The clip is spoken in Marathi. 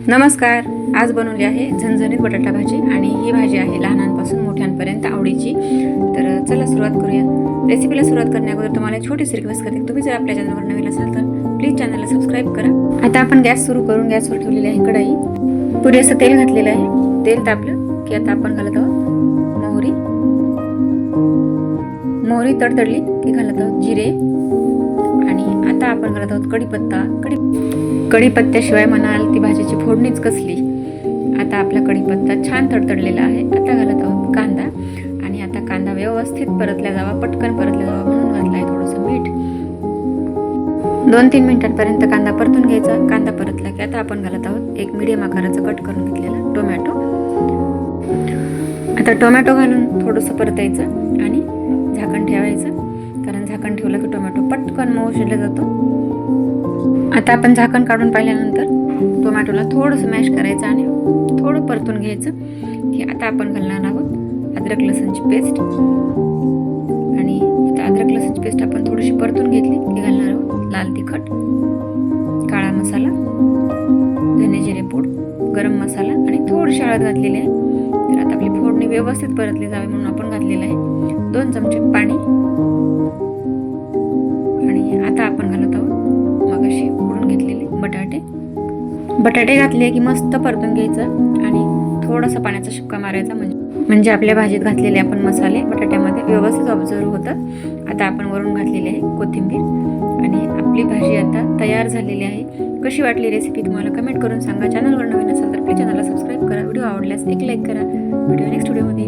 नमस्कार. आज बनवली आहे झणझणीत बटाटा भाजी आणि ही भाजी आहे लहानांपासून मोठ्यांपर्यंत आवडीची. तर चला सुरुवात करूया. रेसिपीला सुरुवात करण्याअगोदर तुम्हाला एक छोटीशी रिक्वेस्ट करते. तुम्ही जर आपल्या चॅनलवर नवीन असाल तर प्लीज चॅनलला सबस्क्राईब करा. आता आपण गॅस सुरू करून गॅसवर ठेवलेली आहे कढई. पुरेसं तेल घातलेलं आहे. तेल तापलं की आता आपण घालत आहोत मोहरी तडतडली की घालत आहोत जिरे आणि आता आपण घालत आहोत कढीपत्ता. कढीपत्त्याशिवाय म्हणाल ती भाजीची फोडणीच कसली. आता आपला कढीपत्ता छान तडतडलेला आहे. आता घालत आहोत कांदा आणि आता कांदा व्यवस्थित परतला जावा, पटकन परतला जावा म्हणून घातलं आहे थोडंसं मीठ. 2-3 मिनिटांपर्यंत कांदा परतून घ्यायचा. कांदा परतला की आता आपण घालत आहोत एक मीडियम आकाराचं कट करून घेतलेला टोमॅटो. आता टोमॅटो घालून थोडंसं परतायचं आणि झाकण ठेवायचं, कारण झाकण ठेवलं की टोमॅटो पटकन मऊ शिजला जातो. आता आपण झाकण काढून पाहिल्यानंतर टोमॅटोला थोडंसं मॅश करायचं आणि थोडं परतून घ्यायचं की आता आपण घालणार आहोत अद्रक लसूणची पेस्ट. आणि आता अद्रक लसूणची पेस्ट आपण थोडीशी परतून घेतली की घालणार आहोत लाल तिखट, काळा मसाला, धने जिरे पूड, गरम मसाला आणि थोडीशी हळद घातलेली आहे. तर आता आपली फोडणी व्यवस्थित परतली जावी म्हणून आपण घातलेलं आहे 2 चमचे पाणी. आणि आता आपण घालत आहोत मगाशी उकडून घेतलेले बटाटे घातले की मस्त परतून घ्यायचं आणि थोडासा पाण्याचा शिपका मारायचा, म्हणजे आपल्या भाजीत घातलेले आपण मसाले बटाट्यामध्ये व्यवस्थित ऑब्झर्व होतात. आता आपण वरून घातलेली आहे कोथिंबीर आणि आपली भाजी आता तयार झालेली आहे. कशी वाटली रेसिपी तुम्हाला कमेंट करून सांगा. चॅनलवर नवीन असाल तर प्लीज चॅनलला सबस्क्राईब करा. व्हिडिओ आवडल्यास एक लाईक करा. व्हिडिओ नेक्स्ट व्हिडिओमध्ये